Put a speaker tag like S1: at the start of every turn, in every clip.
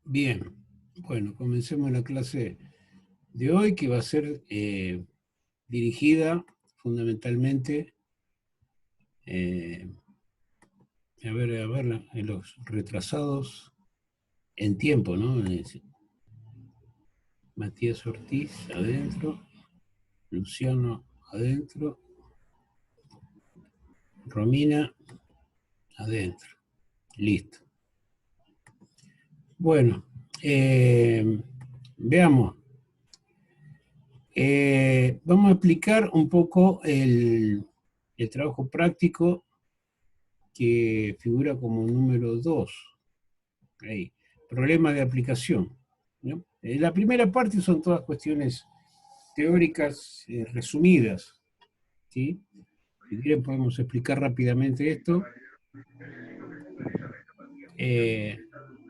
S1: Bien, bueno, comencemos la clase de hoy que va a ser dirigida fundamentalmente a los retrasados en tiempo, ¿no? Matías Ortiz adentro, Luciano adentro, Romina adentro. Listo. Bueno, veamos. Vamos a explicar un poco el trabajo práctico que figura como número 2. Ahí. Problema de aplicación, ¿no? La primera parte son todas cuestiones teóricas resumidas, ¿sí? Si quieren podemos explicar rápidamente esto.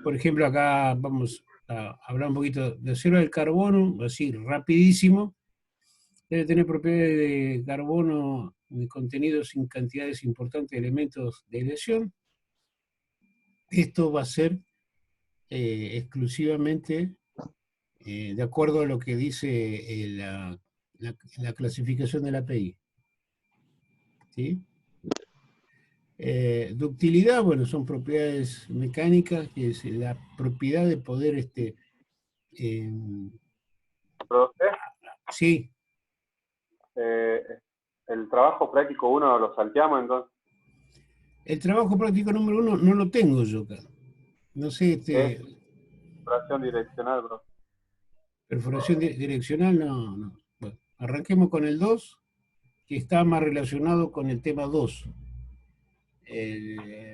S1: Por ejemplo, acá vamos a hablar un poquito de acero del carbono, así rapidísimo. Debe tener propiedades de carbono contenidos en cantidades importantes de elementos de lesión. Esto va a ser exclusivamente de acuerdo a lo que dice la clasificación de la API. ¿Sí? Ductilidad, bueno, son propiedades mecánicas, que es la propiedad de poder, eh,
S2: Profe,
S1: sí,
S2: eh, el trabajo práctico uno lo salteamos entonces,
S1: el trabajo práctico número 1 no lo tengo yo acá. No sé,
S2: que es operación direccional, profe.
S1: perforación direccional, no. Bueno, arranquemos con el 2, que está más relacionado con el tema 2.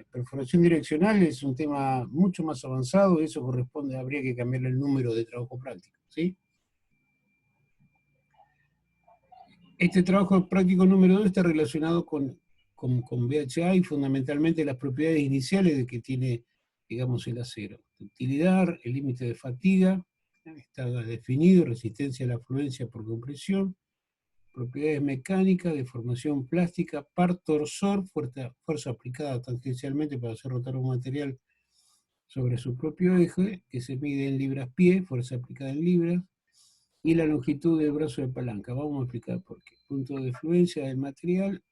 S1: Perforación direccional es un tema mucho más avanzado, y eso corresponde, habría que cambiarle el número de trabajo práctico, ¿sí? Este trabajo práctico número 2 está relacionado con VHA y fundamentalmente las propiedades iniciales de que tiene, digamos, el acero. Utilidad, el límite de fatiga, está definido, resistencia a la fluencia por compresión, propiedades mecánicas, deformación plástica, par torsor, fuerza aplicada tangencialmente para hacer rotar un material sobre su propio eje, que se mide en libras-pie, fuerza aplicada en libras, y la longitud del brazo de palanca. Vamos a explicar por qué. Punto de fluencia del material,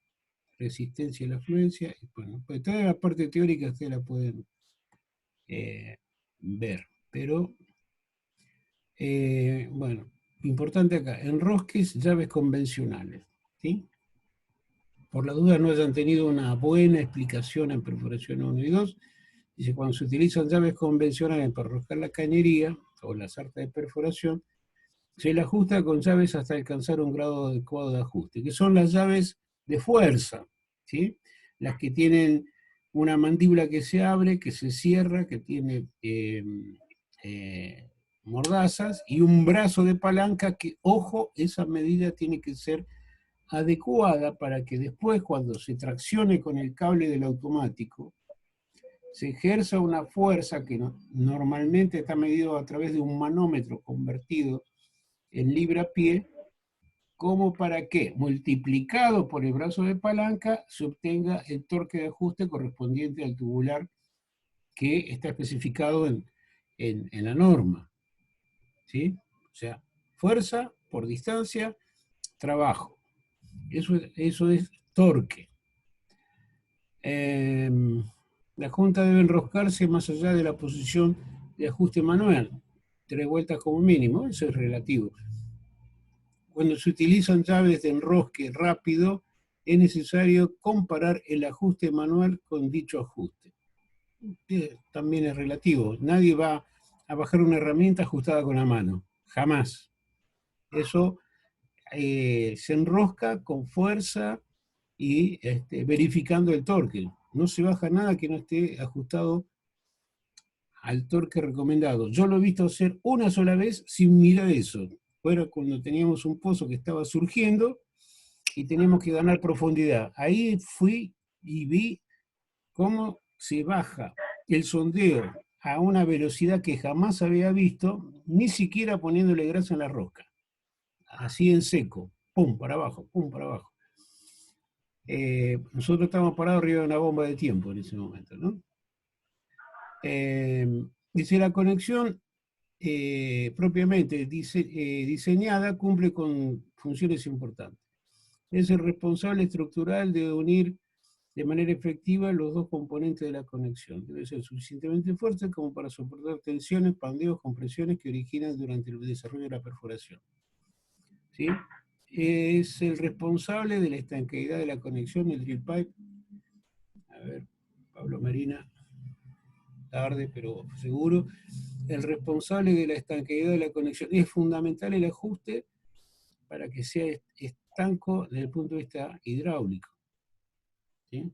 S1: resistencia a la fluencia, y bueno, pues toda la parte teórica ustedes la pueden ver, pero bueno, importante acá, enrosques, llaves convencionales, ¿sí? Por la duda no hayan tenido una buena explicación en perforación 1 y 2, dice, cuando se utilizan llaves convencionales para enroscar la cañería o la sarta de perforación, se le ajusta con llaves hasta alcanzar un grado adecuado de ajuste, que son las llaves de fuerza, ¿sí? Las que tienen una mandíbula que se abre, que se cierra, que tiene mordazas y un brazo de palanca que, ojo, esa medida tiene que ser adecuada para que después, cuando se traccione con el cable del automático, se ejerza una fuerza que normalmente está medido a través de un manómetro convertido en libra-pie, como para que, multiplicado por el brazo de palanca, se obtenga el torque de ajuste correspondiente al tubular que está especificado en la norma. ¿Sí? O sea, fuerza por distancia, trabajo. Eso es torque. La junta debe enroscarse más allá de la posición de ajuste manual, 3 vueltas como mínimo, eso es relativo. Cuando se utilizan llaves de enrosque rápido, es necesario comparar el ajuste manual con dicho ajuste. También es relativo. Nadie va a bajar una herramienta ajustada con la mano. Jamás. Eso se enrosca con fuerza y verificando el torque. No se baja nada que no esté ajustado al torque recomendado. Yo lo he visto hacer una sola vez sin mirar eso. Fuera cuando teníamos un pozo que estaba surgiendo y teníamos que ganar profundidad. Ahí fui y vi cómo se baja el sondeo a una velocidad que jamás había visto, ni siquiera poniéndole grasa en la rosca. Así en seco, pum, para abajo, pum, para abajo. Nosotros estábamos parados arriba de una bomba de tiempo en ese momento, ¿no? Dice, la conexión propiamente diseñada cumple con funciones importantes. Es el responsable estructural de unir de manera efectiva los dos componentes de la conexión. Debe ser suficientemente fuerte como para soportar tensiones, pandeos, compresiones que originan durante el desarrollo de la perforación. ¿Sí? Es el responsable de la estanqueidad de la conexión del drill pipe. A ver, Pablo Marina, tarde, pero seguro. El responsable de la estanqueidad de la conexión. Es fundamental el ajuste para que sea estanco desde el punto de vista hidráulico. ¿Sí?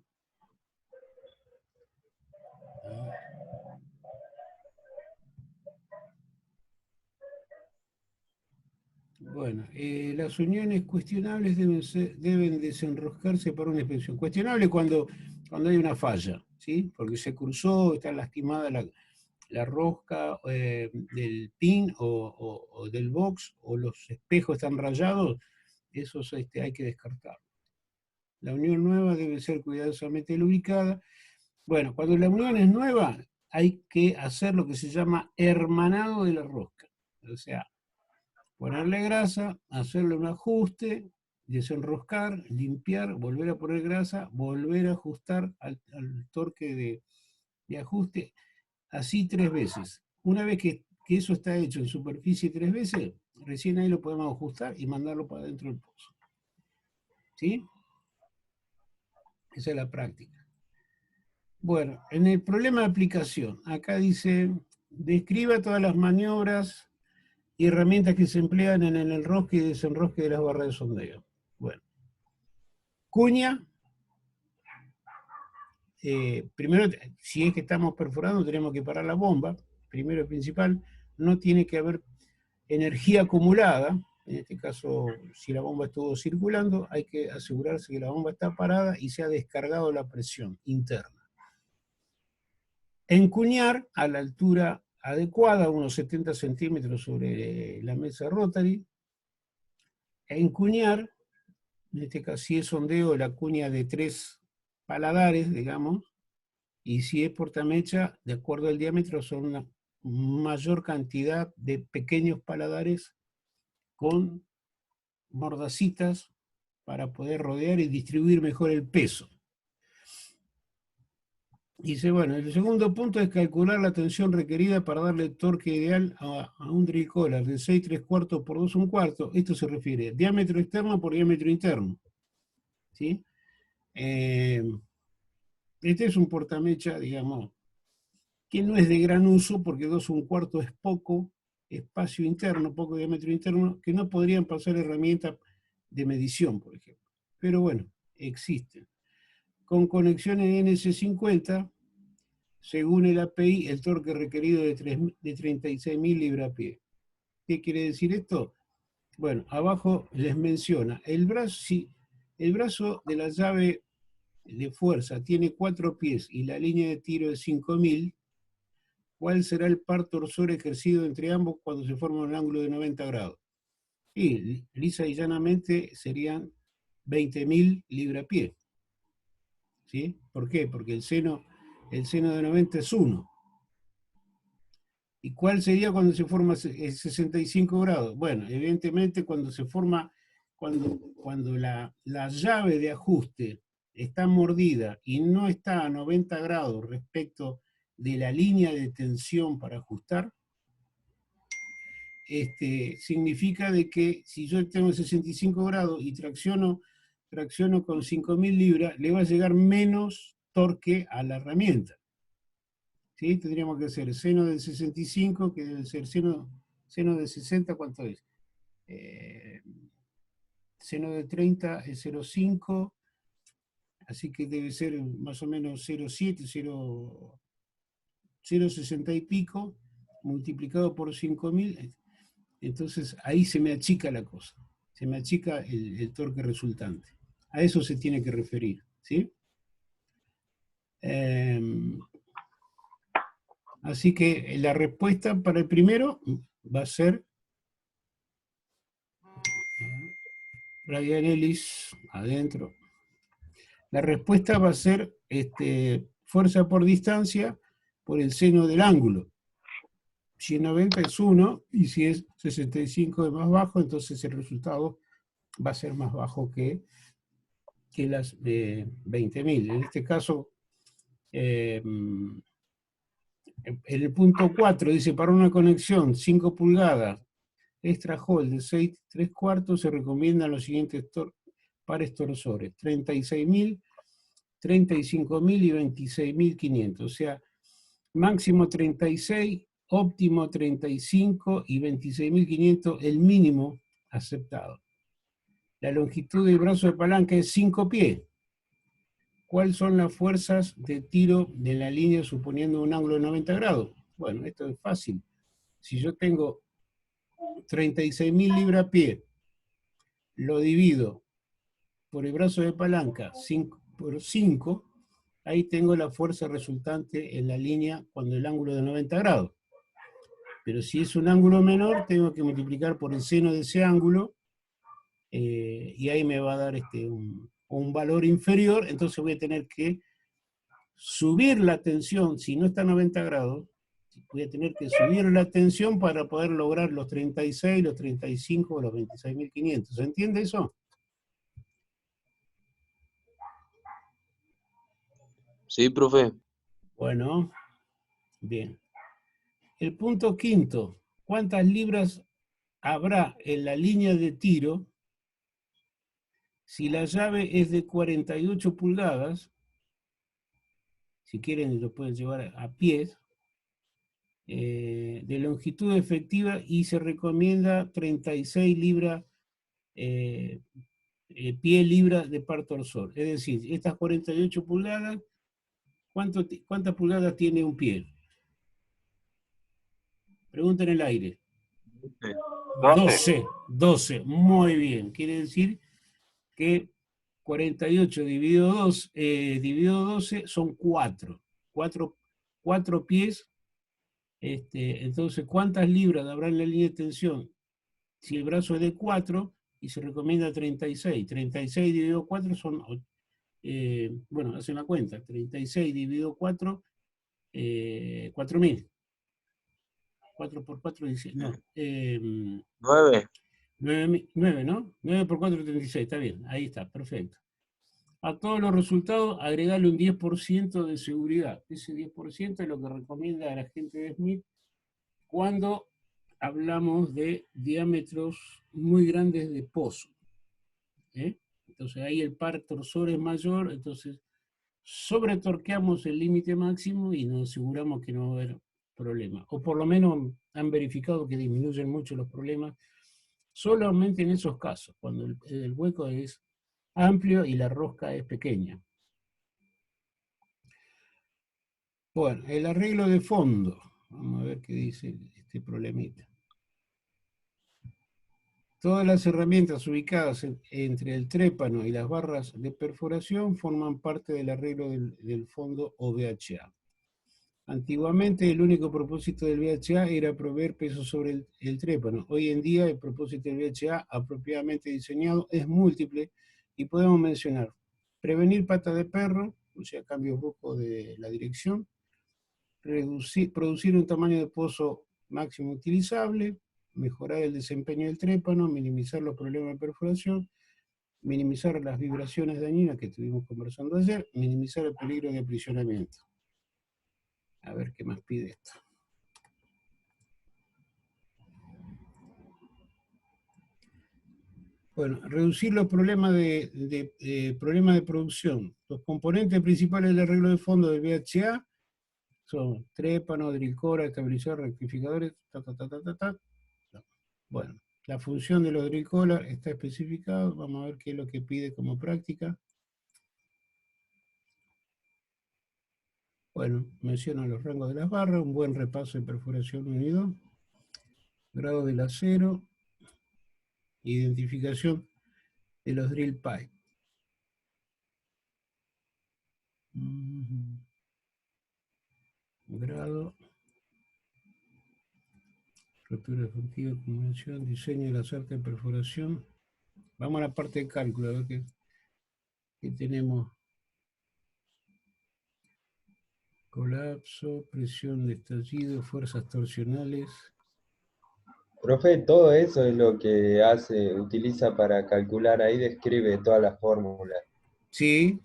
S1: Bueno, las uniones cuestionables deben desenroscarse para una inspección. Cuestionable cuando hay una falla, ¿sí? Porque se cruzó, está lastimada la rosca del pin o del box, o los espejos están rayados, esos hay que descartar. La unión nueva debe ser cuidadosamente lubricada. Bueno, cuando la unión es nueva, hay que hacer lo que se llama hermanado de la rosca. O sea, ponerle grasa, hacerle un ajuste, desenroscar, limpiar, volver a poner grasa, volver a ajustar al torque de ajuste, así 3 veces. Una vez que eso está hecho en superficie 3 veces, recién ahí lo podemos ajustar y mandarlo para dentro del pozo. ¿Sí? Esa es la práctica. Bueno, en el problema de aplicación, acá dice, describa todas las maniobras y herramientas que se emplean en el enrosque y desenrosque de las barras de sondeo. Bueno, cuña, primero, si es que estamos perforando, tenemos que parar la bomba, primero y principal, no tiene que haber energía acumulada, en este caso, si la bomba estuvo circulando, hay que asegurarse que la bomba está parada y se ha descargado la presión interna. Encuñar a la altura adecuada, unos 70 centímetros sobre la mesa rotary. Encuñar, en este caso, si es sondeo, la cuña de 3 paladares, digamos, y si es portamecha, de acuerdo al diámetro, son una mayor cantidad de pequeños paladares con mordacitas para poder rodear y distribuir mejor el peso. Dice, bueno, el segundo punto es calcular la tensión requerida para darle torque ideal a un drill collar de 6 3/4 por 2 1/4. Esto se refiere a diámetro externo por diámetro interno. ¿Sí? Este es un portamecha, digamos, que no es de gran uso porque 2 1/4 es poco espacio interno, poco diámetro interno, que no podrían pasar herramientas de medición, por ejemplo. Pero bueno, existen. Con conexiones NS50, según el API, el torque requerido de 36.000 libra-pie. ¿Qué quiere decir esto? Bueno, abajo les menciona, el brazo de la llave de fuerza tiene 4 pies y la línea de tiro es 5.000, ¿cuál será el par torsor ejercido entre ambos cuando se forma un ángulo de 90 grados? Y lisa y llanamente serían 20.000 libra-pie. ¿Sí? ¿Por qué? Porque el seno de 90 es 1. ¿Y cuál sería cuando se forma 65 grados? Bueno, evidentemente cuando se forma, cuando la llave de ajuste está mordida y no está a 90 grados respecto de la línea de tensión para ajustar, significa de que si yo tengo 65 grados y tracciono con 5.000 libras, le va a llegar menos torque a la herramienta. ¿Sí? Tendríamos que hacer seno del 65, que debe ser seno de 60, ¿cuánto es? Seno de 30 es 0,5, así que debe ser más o menos 0,7, 0,60 y pico, multiplicado por 5.000, entonces ahí se me achica la cosa, se me achica el torque resultante. A eso se tiene que referir, ¿sí? Así que la respuesta para el primero va a ser Brian Ellis, adentro. La respuesta va a ser fuerza por distancia por el seno del ángulo. Si es 90 es 1, y si es 65 es más bajo, entonces el resultado va a ser más bajo que las de 20.000. En este caso, en el punto 4 dice, para una conexión 5 pulgadas extra hall de 6 3/4 se recomiendan los siguientes pares torsores: 36.000, 35.000 y 26.500. O sea, máximo 36, óptimo 35 y 26.500 el mínimo aceptado. La longitud del brazo de palanca es 5 pies. ¿Cuáles son las fuerzas de tiro de la línea suponiendo un ángulo de 90 grados? Bueno, esto es fácil. Si yo tengo 36.000 libras pie, lo divido por el brazo de palanca 5 por 5, ahí tengo la fuerza resultante en la línea cuando el ángulo es de 90 grados. Pero si es un ángulo menor, tengo que multiplicar por el seno de ese ángulo, y ahí me va a dar un valor inferior, entonces voy a tener que subir la tensión. Si no está a 90 grados, voy a tener que subir la tensión para poder lograr los 36, los 35 o los 26.500. ¿Se entiende eso?
S3: Sí, profe.
S1: Bueno, bien. El punto quinto, ¿cuántas libras habrá en la línea de tiro si la llave es de 48 pulgadas? Si quieren lo pueden llevar a pies, de longitud efectiva, y se recomienda 36 libras, pie libra de par torsor. Es decir, estas 48 pulgadas, ¿cuántas pulgadas tiene un pie? Pregunta en el aire. 12. 12, muy bien. Quiere decir que 48 dividido 12 son 4. 4 pies. Entonces, ¿cuántas libras habrá en la línea de tensión? Si el brazo es de 4 y se recomienda 36. 36 dividido 4 son, bueno, hacen la cuenta. 36 dividido 4, 4.000. 4 por 4 dice, no.
S3: 9.
S1: 9, ¿no? 9 por 4, 36, está bien, ahí está, perfecto. A todos los resultados, agregarle un 10% de seguridad. Ese 10% es lo que recomienda la gente de Smith cuando hablamos de diámetros muy grandes de pozo. Entonces ahí el par torsor es mayor, entonces sobretorqueamos el límite máximo y nos aseguramos que no va a haber problema. O por lo menos han verificado que disminuyen mucho los problemas solamente en esos casos, cuando el hueco es amplio y la rosca es pequeña. Bueno, el arreglo de fondo. Vamos a ver qué dice este problemita. Todas las herramientas ubicadas entre el trépano y las barras de perforación forman parte del arreglo del fondo o VHA. Antiguamente el único propósito del VHA era proveer peso sobre el trépano. Hoy en día el propósito del VHA apropiadamente diseñado es múltiple y podemos mencionar prevenir pata de perro, o sea, cambio brusco de la dirección, producir un tamaño de pozo máximo utilizable, mejorar el desempeño del trépano, minimizar los problemas de perforación, minimizar las vibraciones dañinas que estuvimos conversando ayer, minimizar el peligro de aprisionamiento. A ver qué más pide esto. Bueno, reducir los problemas problemas de producción. Los componentes principales del arreglo de fondo del VHA son trépano, drillcora, estabilizador, rectificadores, Bueno, la función de los drillcollar está especificada. Vamos a ver qué es lo que pide como práctica. Bueno, menciona los rangos de las barras, un buen repaso de perforación unido, grado del acero, identificación de los drill pipe. Grado, rotura efectiva, convención, diseño de la sarta de perforación. Vamos a la parte de cálculo, a ver qué tenemos colapso, presión de estallido, fuerzas torsionales.
S4: Profe, todo eso es lo que utiliza para calcular, ahí describe todas las fórmulas.
S1: Sí.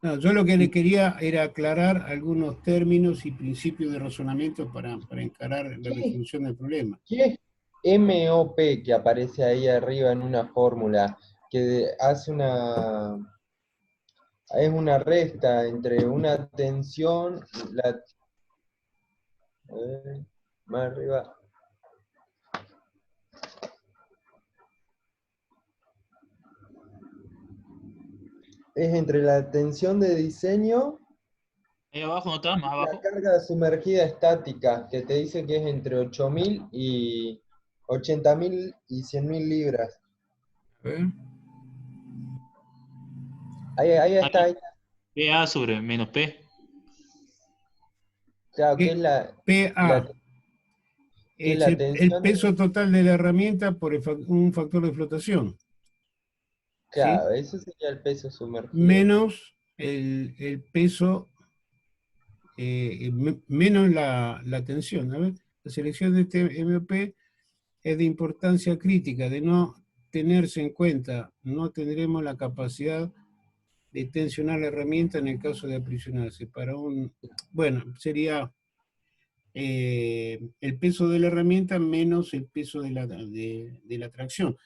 S1: No, yo lo que le quería era aclarar algunos términos y principios de razonamiento para encarar la resolución del problema.
S4: ¿Qué es MOP que aparece ahí arriba en una fórmula? Que es una resta entre una tensión, a ver, más arriba. Es entre la tensión de diseño
S5: Ahí abajo, ¿no está? Más
S4: y la
S5: abajo.
S4: carga sumergida estática, que te dice que es entre 8.000 y 80.000 y 100.000 libras.
S1: A ver.
S4: Ahí está,
S5: Ahí,
S4: ahí.
S5: PA sobre menos P.
S4: Claro, que es
S1: PA
S4: que es
S1: es
S4: la
S1: el
S4: tensión,
S1: peso total de la herramienta por un factor de flotación, ¿sí?
S4: claro, eso sería el peso sumergido.
S1: Menos el peso, menos la tensión. A ver, la selección de este MOP es de importancia crítica, de no tenerse en cuenta, no tendremos la capacidad de tensionar la herramienta en el caso de aprisionarse. Bueno, sería el peso de la herramienta menos el peso de la tracción.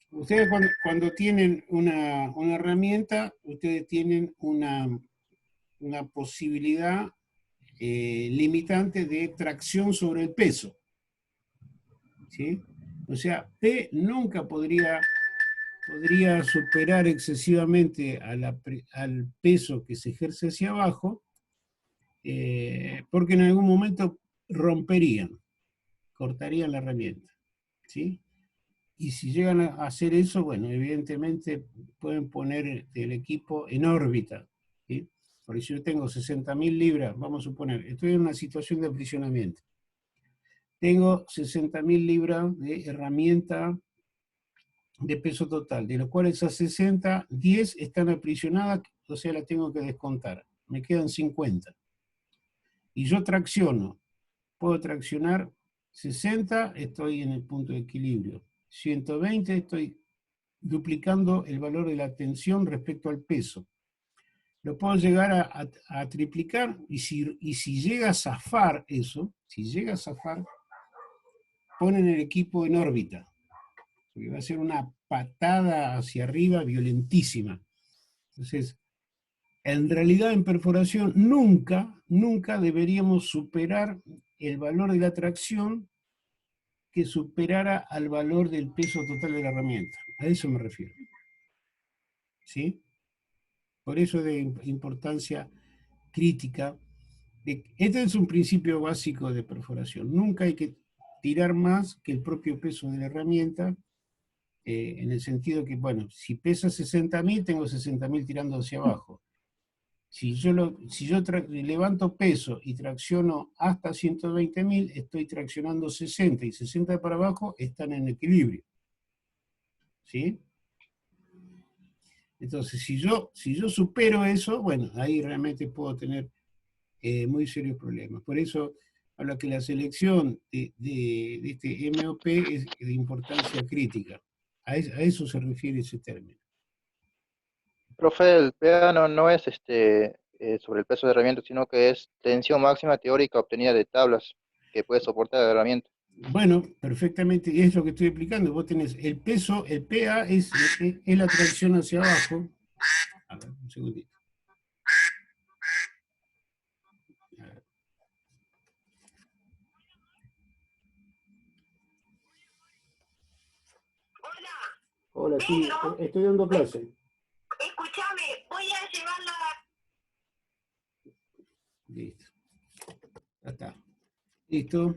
S1: Ustedes cuando tienen una herramienta, ustedes tienen una posibilidad limitante de tracción sobre el peso, ¿sí? O sea, P nunca podría superar excesivamente al peso que se ejerce hacia abajo, porque en algún momento romperían, cortarían la herramienta, ¿sí? Y si llegan a hacer eso, bueno, evidentemente pueden poner el equipo en órbita, ¿sí? Porque si yo tengo 60.000 libras, vamos a suponer, estoy en una situación de aprisionamiento, tengo 60.000 libras de herramienta de peso total, de los cuales a 60, 10 están aprisionadas, o sea, las tengo que descontar. Me quedan 50. Y yo tracciono. Puedo traccionar 60, estoy en el punto de equilibrio. 120, estoy duplicando el valor de la tensión respecto al peso. Lo puedo llegar a triplicar y si llega a zafar eso, si llega a zafar, ponen el equipo en órbita. Porque va a ser una patada hacia arriba violentísima. Entonces, en realidad en perforación nunca deberíamos superar el valor de la tracción que superara al valor del peso total de la herramienta. A eso me refiero. ¿Sí? Por eso es de importancia crítica. Este es un principio básico de perforación. Nunca hay que tirar más que el propio peso de la herramienta, en el sentido que, bueno, si pesa 60.000, tengo 60.000 tirando hacia abajo. Si yo levanto peso y tracciono hasta 120.000, estoy traccionando 60 y 60 para abajo están en equilibrio. ¿Sí? Entonces, si yo supero eso, bueno, ahí realmente puedo tener muy serios problemas. Por eso habla que la selección de este MOP es de importancia crítica. A eso se refiere ese término.
S6: Profe, el PA no es sobre el peso de herramienta, sino que es tensión máxima teórica obtenida de tablas que puede soportar la herramienta.
S1: Bueno, perfectamente, y es lo que estoy explicando. Vos tenés el peso, el PA es la tracción hacia abajo. A ver, un segundito. Hola, sí, estoy dando clase.
S7: Escúchame, voy a llevarla.
S1: Listo. Ya está. Listo.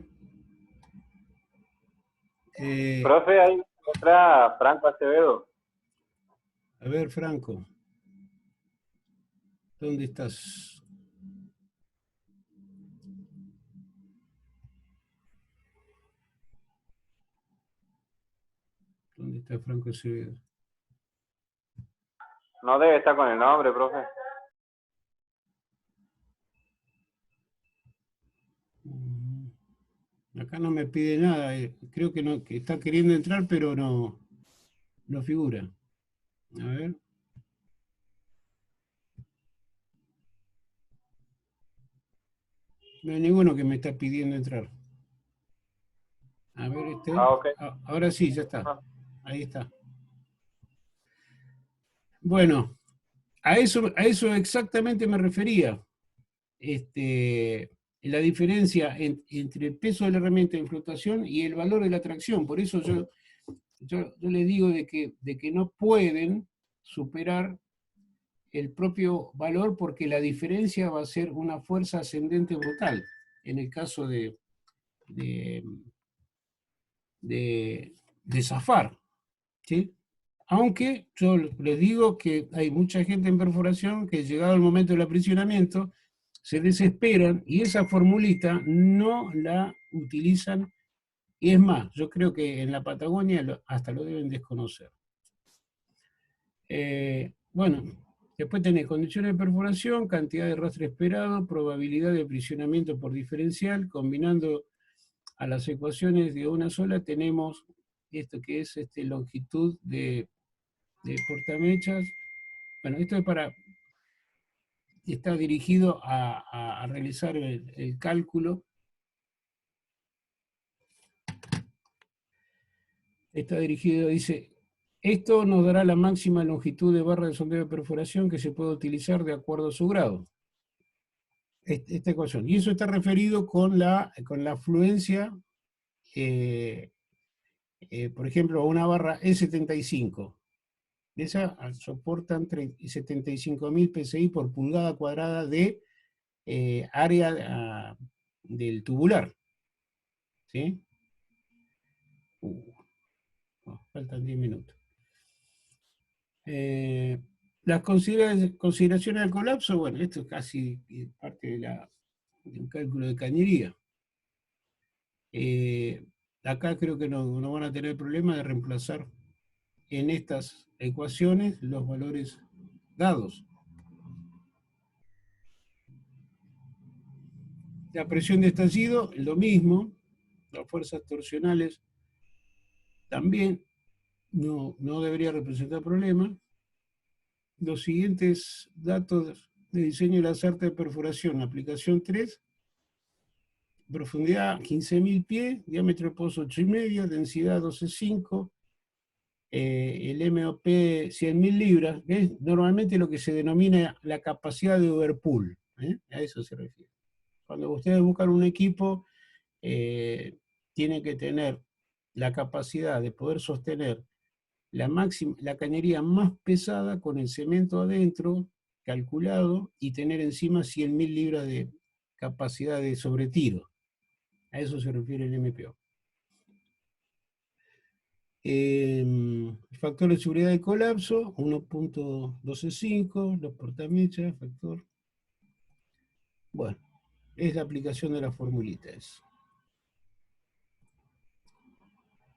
S2: Profe, ahí entra Franco Acevedo.
S1: A ver, Franco. ¿Dónde estás? ¿Dónde está Franco Acevedo?
S2: No debe estar con el nombre, profe.
S1: Acá no me pide nada, creo que no, que está queriendo entrar, pero no figura. A ver. No hay ninguno que me está pidiendo entrar. A ver,
S2: Ok.
S1: ahora sí, ya está.
S2: Ah.
S1: Ahí está. Bueno, a eso exactamente me refería. La diferencia entre el peso de la herramienta en flotación y el valor de la tracción. Por eso yo les digo de que no pueden superar el propio valor, porque la diferencia va a ser una fuerza ascendente brutal en el caso de zafar, ¿sí? Aunque yo les digo que hay mucha gente en perforación que, llegado el momento del aprisionamiento, se desesperan y esa formulita no la utilizan, y es más, yo creo que en la Patagonia hasta lo deben desconocer. Bueno, después tenés condiciones de perforación, cantidad de rastre esperado, probabilidad de aprisionamiento por diferencial. Combinando a las ecuaciones de una sola tenemos esto que es longitud de portamechas. Bueno, esto es está dirigido a realizar el cálculo. Está dirigido, dice, esto nos dará la máxima longitud de barra de sondeo de perforación que se puede utilizar de acuerdo a su grado. Esta ecuación. Y eso está referido con la afluencia, por ejemplo, a una barra E75. Esa soportan 75.000 PSI por pulgada cuadrada de área del tubular. ¿Sí? Faltan 10 minutos. Las consideraciones del colapso, bueno, esto es casi parte de un cálculo de cañería. Acá creo que no van a tener problema de reemplazar en estas ecuaciones los valores dados. La presión de estallido, lo mismo. Las fuerzas torsionales también no debería representar problema. Los siguientes datos de diseño de las artes de perforación: aplicación 3, profundidad 15.000 pies, diámetro de pozo 8,5, densidad 12,5, el MOP 100.000 libras, que es normalmente lo que se denomina la capacidad de overpull, a eso se refiere. Cuando ustedes buscan un equipo, tienen que tener la capacidad de poder sostener la cañería más pesada con el cemento adentro, calculado, y tener encima 100.000 libras de capacidad de sobretiro. A eso se refiere el MPO. El factor de seguridad de colapso, 1.125, los portamechas, factor. Bueno, es la aplicación de la formulita eso.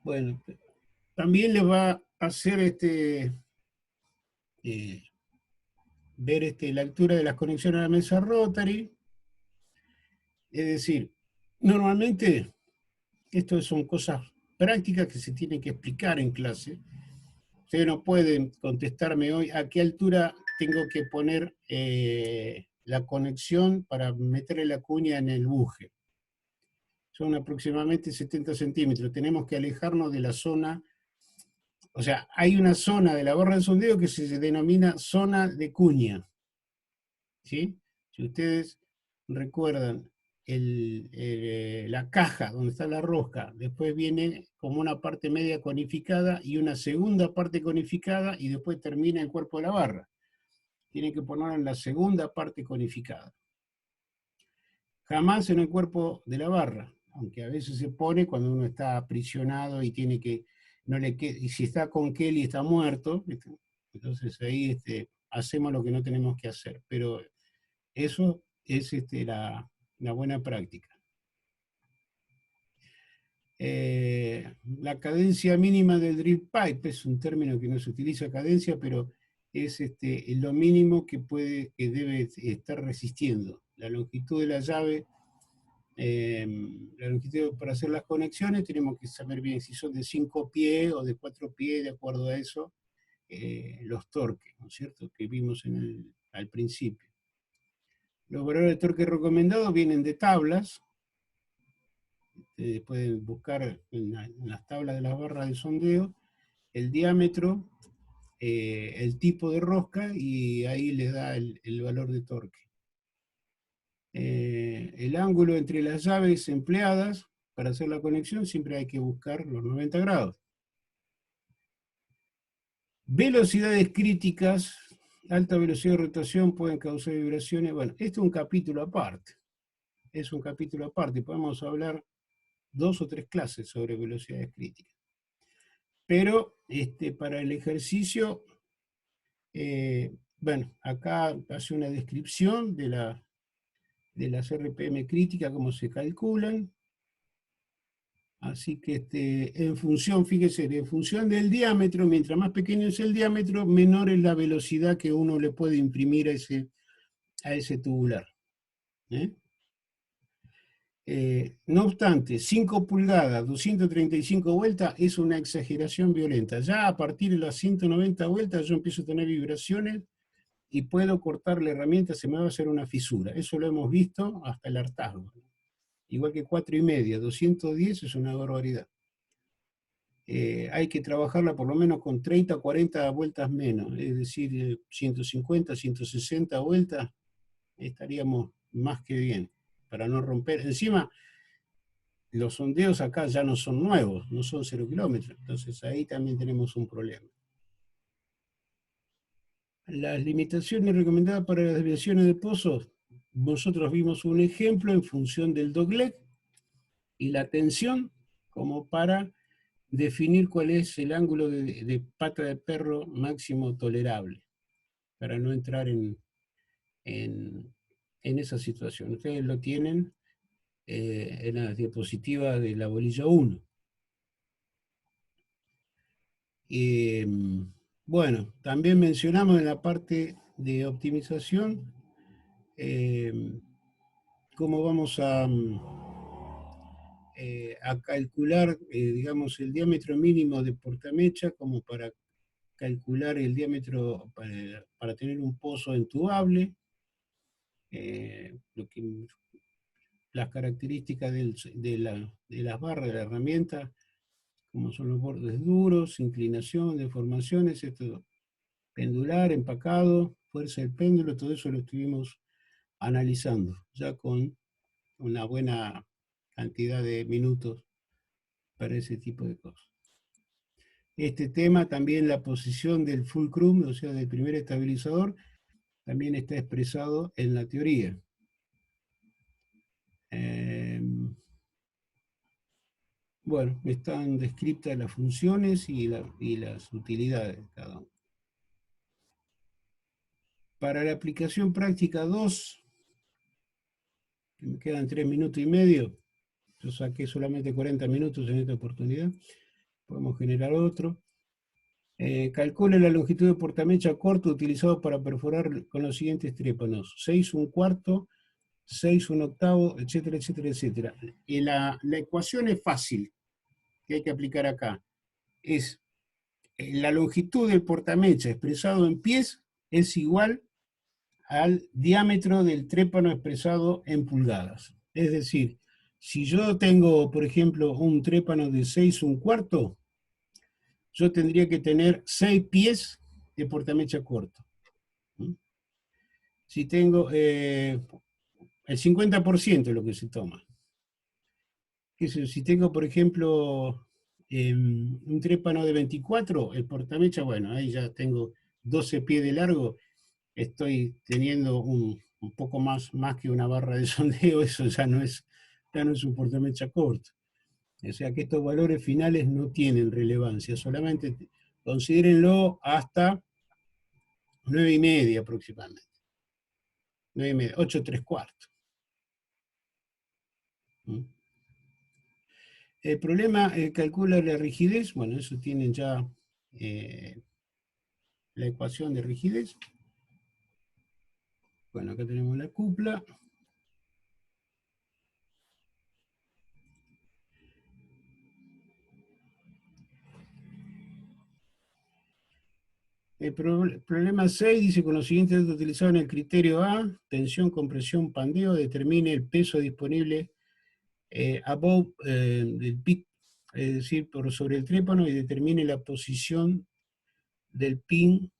S1: Bueno, también les va a hacer ver la altura de las conexiones a la mesa rotary. Es decir, normalmente esto son cosas prácticas que se tienen que explicar en clase. Ustedes no pueden contestarme hoy a qué altura tengo que poner la conexión para meterle la cuña en el buje. Son aproximadamente 70 centímetros. Tenemos que alejarnos de la zona. O sea, hay una zona de la barra de sondeo que se denomina zona de cuña. ¿Sí? Si ustedes recuerdan la caja donde está la rosca, después viene como una parte media conificada y una segunda parte conificada, y después termina el cuerpo de la barra. Tienen que ponerlo en la segunda parte conificada. Jamás en el cuerpo de la barra, aunque a veces se pone cuando uno está aprisionado y tiene que, y si está con Kelly está muerto, entonces ahí hacemos lo que no tenemos que hacer. Pero eso es la buena práctica. La cadencia mínima del drill pipe es un término que no se utiliza cadencia, pero es lo mínimo que debe estar resistiendo. La longitud de la llave la longitud para hacer las conexiones, tenemos que saber bien si son de 5 pies o de 4 pies, de acuerdo a eso, los torques, ¿no es cierto?, que vimos al principio. Los valores de torque recomendados vienen de tablas. Pueden buscar en las tablas de las barras de sondeo el diámetro, el tipo de rosca, y ahí les da el valor de torque. El ángulo entre las llaves empleadas para hacer la conexión siempre hay que buscar los 90 grados. Velocidades críticas, alta velocidad de rotación pueden causar vibraciones. Bueno, esto es un capítulo aparte. Es un capítulo aparte. Podemos hablar 2 o 3 clases sobre velocidades críticas. Pero para el ejercicio, bueno, acá hace una descripción de las RPM críticas, cómo se calculan. Así que en función, fíjese, en función del diámetro, mientras más pequeño es el diámetro, menor es la velocidad que uno le puede imprimir a ese tubular. No obstante, 5 pulgadas, 235 vueltas es una exageración violenta. Ya a partir de las 190 vueltas yo empiezo a tener vibraciones y puedo cortar la herramienta, se me va a hacer una fisura. Eso lo hemos visto hasta el hartazgo. Igual que 4,5, 210 es una barbaridad. Hay que trabajarla por lo menos con 30 o 40 vueltas menos, es decir, 150, 160 vueltas, estaríamos más que bien, para no romper. Encima, los sondeos acá ya no son nuevos, no son 0 kilómetros, entonces ahí también tenemos un problema. Las limitaciones recomendadas para las desviaciones de pozos, nosotros vimos un ejemplo en función del dogleg y la tensión, como para definir cuál es el ángulo de pata de perro máximo tolerable, para no entrar en esa situación. Ustedes lo tienen en la diapositiva de la bolilla 1. Bueno, también mencionamos en la parte de optimización cómo vamos a calcular, digamos, el diámetro mínimo de portamecha, como para calcular el diámetro para tener un pozo entubable, las características de las barras de la herramienta, como son los bordes duros, inclinación, deformaciones, esto, pendular, empacado, fuerza del péndulo, todo eso lo estuvimos analizando, ya con una buena cantidad de minutos para ese tipo de cosas. Este tema, también la posición del fulcrum, o sea, del primer estabilizador, también está expresado en la teoría. Bueno, están descritas las funciones y las utilidades de cada uno. Para la aplicación práctica 2, que me quedan 3 minutos y medio, yo saqué solamente 40 minutos en esta oportunidad, podemos generar otro. Calcule la longitud de portamecha corto utilizado para perforar con los siguientes trépanos: 6 1/4, 6 1/8, etcétera, etcétera, etcétera. Y la ecuación es fácil, que hay que aplicar acá. Es la longitud del portamecha expresado en pies es igual al diámetro del trépano expresado en pulgadas. Es decir, si yo tengo, por ejemplo, un trépano de 6 1/4, yo tendría que tener 6 pies de portamecha corto. Si tengo el 50% es lo que se toma. Si tengo, por ejemplo, un trépano de 24, el portamecha, bueno, ahí ya tengo 12 pies de largo, estoy teniendo un poco más que una barra de sondeo, eso ya no es un portamecha corto. O sea que estos valores finales no tienen relevancia, solamente considérenlo hasta 9,5 aproximadamente. 9,5, 8 3/4. El problema calcula la rigidez, bueno, eso tienen ya la ecuación de rigidez. Bueno, acá tenemos la cupla. El problema 6 dice, con los siguientes datos utilizados en el criterio A, tensión, compresión, pandeo, determine el peso disponible above del pit, es decir, por sobre el trépano, y determine la posición del pin,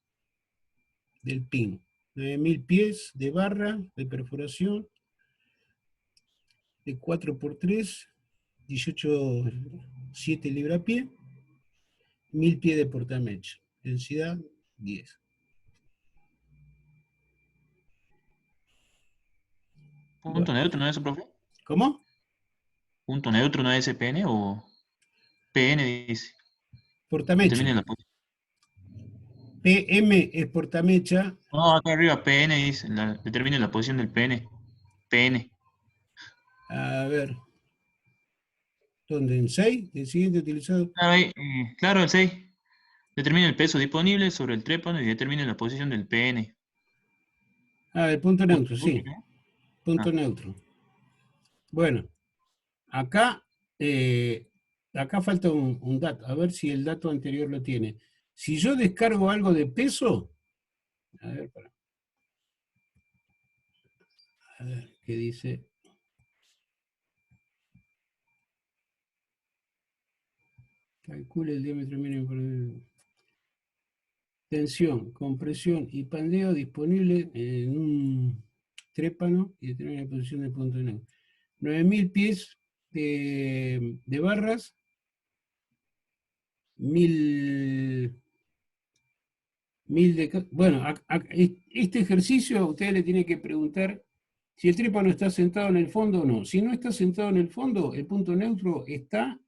S1: 9.000 pies de barra de perforación, de 4×3, 18,7 librapié, 1.000 pies de portamecha, densidad 10.
S5: ¿Punto neutro no es eso, profe?
S1: ¿Cómo?
S5: ¿Punto neutro no es PN o PN dice?
S1: Portamecha.
S5: Determine la posición.
S1: PM es portamecha.
S5: No, acá arriba PN dice, determine la posición del PN. PN.
S1: A ver. ¿Dónde? ¿En 6? ¿El siguiente utilizado?
S5: Claro, ahí, claro, el 6. Determine el peso disponible sobre el trépano y determine la posición del PN.
S1: Ah, el punto neutro, sí.
S5: ¿No?
S1: Punto neutro. Bueno, acá, acá falta un dato. A ver si el dato anterior lo tiene. Si yo descargo algo de peso, a ver, ¿qué dice? Calcule el diámetro mínimo por tensión, compresión y pandeo disponible en un trépano y determina la posición del punto neutro. 9.000 pies de barras, 1.000 de... Bueno, este ejercicio a ustedes le tienen que preguntar si el trépano está sentado en el fondo o no. Si no está sentado en el fondo, el punto neutro está